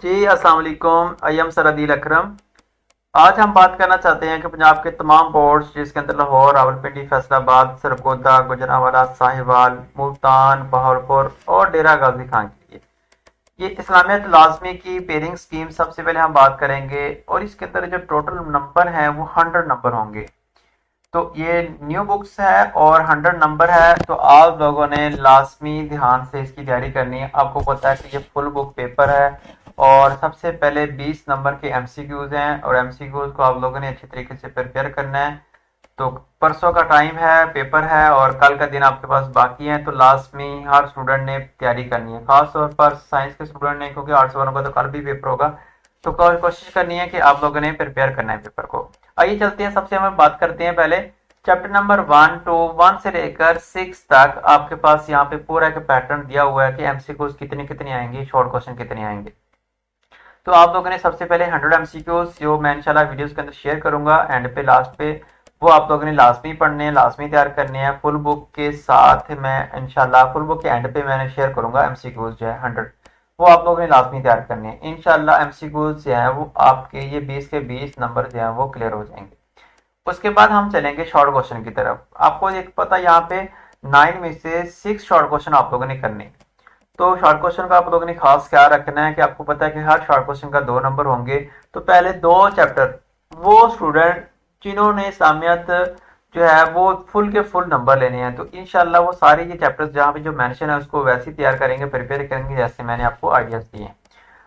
जी अस्सलाम वालेकुम। I am सरदील अकरम। आज हम बात करना चाहते हैं कि पंजाब के तमाम बोर्ड्स जिसके अंदर लाहौर, रावलपिंडी, फैसलाबाद, सरगोदा, गुजरांवाला, साहिवाल, मुल्तान, बहावलपुर और डेरा गाजी खान के लिए ये इस्लामियत लाजमी की पेयरिंग स्कीम सबसे पहले हम बात करेंगे। और इसके अंदर जो टोटल नंबर हैं वो 100 नंबर होंगे। तो ये न्यू बुक्स है और 100 नंबर है, तो आप लोगों ने लाजमी ध्यान से इसकी तैयारी करनी है। आपको पता है कि ये फुल बुक पेपर है और सबसे पहले 20 नंबर के एमसीक्यूज हैं और एमसीक्यूज को आप लोगों ने अच्छे तरीके से प्रिपेयर करना है। तो परसों का टाइम है, पेपर है और कल का दिन आपके पास बाकी है, तो लाजमी हर स्टूडेंट ने तैयारी करनी है, खास तौर पर साइंस के स्टूडेंट ने, क्योंकि आर्ट्स वालों का तो कल भी पेपर होगा। तो कोशिश करनी है कि आप लोगों ने प्रिपेयर करना है पेपर को। आइए चलते हैं, सबसे हम बात करते हैं पहले चैप्टर नंबर 1 से लेकर 6 तक। आपके पास यहाँ पे पूरा एक पैटर्न दिया हुआ है कि एमसीक्यूज कितने कितने आएंगे, शॉर्ट क्वेश्चन कितने आएंगे। तो आप लोगों ने सबसे पहले 100 एमसीक्यूज जो मैं इंशाल्लाह वीडियोस के अंदर शेयर करूंगा एंड पे लास्ट पे, वो आप लोगों ने लाजमी पढ़ने हैं, लाजमी तैयार करने हैं। फुल बुक के साथ मैं इंशाल्लाह फुल बुक के एंड पे मैंने शेयर करूंगा एमसीक्यूज जो है 100, वो आप लोगों ने लाजमी तैयार करने हैं इंशाल्लाह। एमसीक्यूज जो है वो आपके ये 20 के 20 नंबर जो है वो क्लियर हो जाएंगे। उसके बाद हम चलेंगे शॉर्ट क्वेश्चन की तरफ। आपको एक पता यहाँ पे 9 में से 6 शॉर्ट क्वेश्चन आप लोगों ने करने हैं। तो शॉर्ट क्वेश्चन का आप लोगों ने खास ख्याल रखना है कि आपको पता है कि हर शॉर्ट क्वेश्चन का 2 नंबर होंगे। तो पहले 2 चैप्टर वो स्टूडेंट जिन्होंने इस्लामियत जो है वो फुल के फुल नंबर लेने हैं, तो इंशाल्लाह वो सारे ये चैप्टर्स जहाँ पे जो मेंशन है उसको वैसे ही तैयार करेंगे, प्रिपेयर करेंगे जैसे मैंने आपको आइडियाज दिए हैं।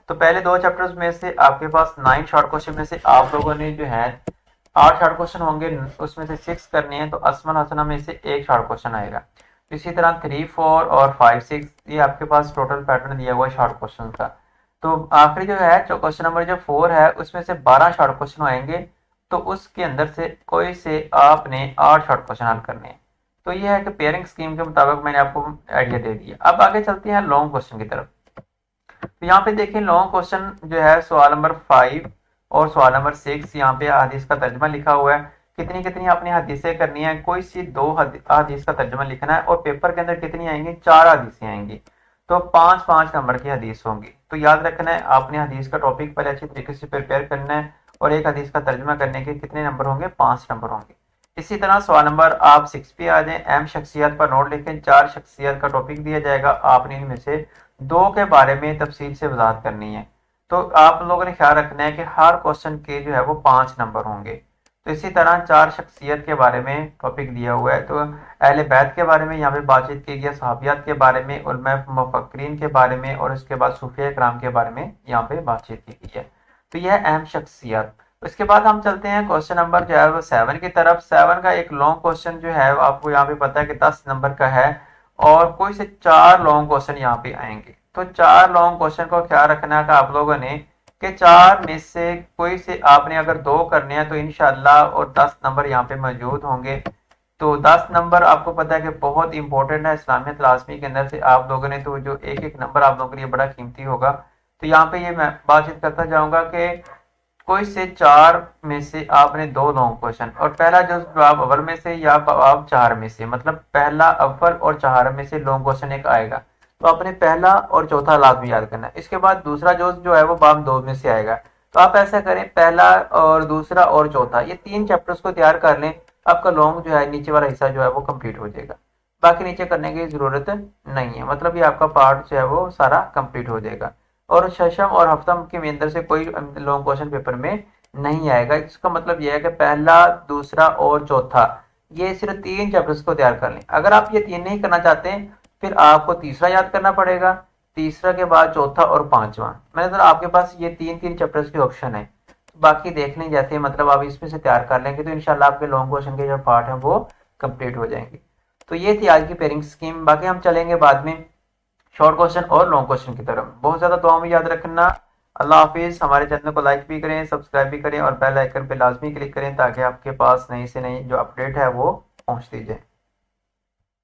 तो पहले 2 चैप्टर्स में से आपके पास 9 शॉर्ट क्वेश्चन में से आप लोगों ने जो है 8 शॉर्ट क्वेश्चन होंगे, उसमें से 6 करने हैं। तो असमन हसना में से एक शॉर्ट क्वेश्चन आएगा। इसी तरह 3, 4 और 5, 6 ये आपके पास टोटल पैटर्न दिया हुआ है शॉर्ट क्वेश्चन का। तो आखिरी जो है जो क्वेश्चन नंबर जो 4 है उसमें से 12 शॉर्ट क्वेश्चन आएंगे। तो उसके अंदर से कोई से आपने 8 शॉर्ट क्वेश्चन हल करने हैं। तो ये है कि पेयरिंग स्कीम के मुताबिक मैंने आपको आइडिया दे दिया। अब आगे चलते हैं लॉन्ग क्वेश्चन की तरफ। तो यहाँ पे देखिए लॉन्ग क्वेश्चन जो है सवाल नंबर 5 और सवाल नंबर 6, यहाँ पे हदीस का तर्जमा लिखा हुआ है। कितनी कितनी अपनी हदीसें करनी है, कोई सी 2 हदीस का तर्जमा लिखना है और पेपर के अंदर कितनी आएंगी, 4 हदीसें आएंगी। तो 5-5 नंबर की हदीस होंगी। तो याद रखना है आपने हदीस का टॉपिक पहले अच्छी तरीके से प्रिपेयर करना है और एक हदीस का तर्जमा करने के कितने नंबर होंगे, 5 नंबर होंगे। इसी तरह सवाल नंबर आप 6 पे आ जाए। अहम शख्सियत पर नोट लिखें। 4 शख्सियत का टॉपिक दिया जाएगा, आपने इनमें से 2 के बारे में तफसील से वजाहत करनी है। तो आप लोगों ने ख्याल रखना है कि हर क्वेश्चन के जो है वो 5 नंबर होंगे। तो इसी तरह 4 शख्सियत के बारे में टॉपिक दिया हुआ है। तो अहले बैत के बारे में यहाँ पे बातचीत की गई, सहाबियात के बारे में, उलमा मुफक्किरीन के बारे में और उसके बाद सूफिया कराम के बारे में यहाँ पे बातचीत की गई है। तो यह है अहम शख्सियत। उसके बाद हम चलते हैं क्वेश्चन नंबर जो है वो 7 की तरफ। 7 का एक लॉन्ग क्वेश्चन जो है आपको यहाँ पे पता है कि 10 नंबर का है और कोई से 4 लॉन्ग क्वेश्चन यहाँ पे आएंगे। तो 4 लॉन्ग क्वेश्चन को ख्याल रखना है आप लोगों ने कि 4 में से कोई से आपने अगर 2 करने हैं तो इंशाल्लाह और 10 नंबर यहाँ पे मौजूद होंगे। तो 10 नंबर आपको पता है कि बहुत इंपॉर्टेंट है इस्लामियत लाजमी के अंदर से। आप लोगों ने तो जो एक एक नंबर आप लोगों के लिए बड़ा कीमती होगा। तो यहाँ पे ये मैं बातचीत करता जाऊंगा कि कोई से 4 में से आपने 2 लॉन्ग क्वेश्चन और पहला जो जवाब अव्वल में से या जवाब 4 में से, मतलब पहला अव्वल और 4 में से लॉन्ग क्वेश्चन एक आएगा। तो आपने पहला और चौथा लाजमी याद करना है। इसके बाद दूसरा जो है वो बाम 2 में से आएगा। तो आप ऐसा करें, पहला और दूसरा और चौथा ये 3 चैप्टर्स को तैयार कर लें। आपका लॉन्ग जो है नीचे वाला हिस्सा जो है वो कंप्लीट हो जाएगा। बाकी नीचे करने की जरूरत नहीं है, मतलब ये आपका पार्ट जो है वो सारा कंप्लीट हो जाएगा। और शशम और हफ्तम के अंदर से कोई लॉन्ग क्वेश्चन पेपर में नहीं आएगा। इसका मतलब यह है कि पहला, दूसरा और चौथा ये सिर्फ 3 चैप्टर्स को तैयार कर लें। अगर आप ये 3 नहीं करना चाहते फिर आपको तीसरा याद करना पड़ेगा, तीसरा के बाद चौथा और पांचवा। मैंने तो आपके पास ये 3-3 चैप्टर्स के ऑप्शन है, बाकी देख लें जैसे, मतलब आप इसमें से तैयार कर लेंगे तो इंशाल्लाह आपके लॉन्ग क्वेश्चन के जो पार्ट है वो कंप्लीट हो जाएंगे। तो ये थी आज की पेयरिंग स्कीम। बाकी हम चलेंगे बाद में शॉर्ट क्वेश्चन और लॉन्ग क्वेश्चन की तरफ। बहुत ज्यादा दुआ में याद रखना। अल्लाह हाफिज। हमारे चैनल को लाइक भी करें, सब्सक्राइब भी करें और बेल आइकन पे लाजमी क्लिक करें ताकि आपके पास नई से नई जो अपडेट है वो पहुंचती जाए।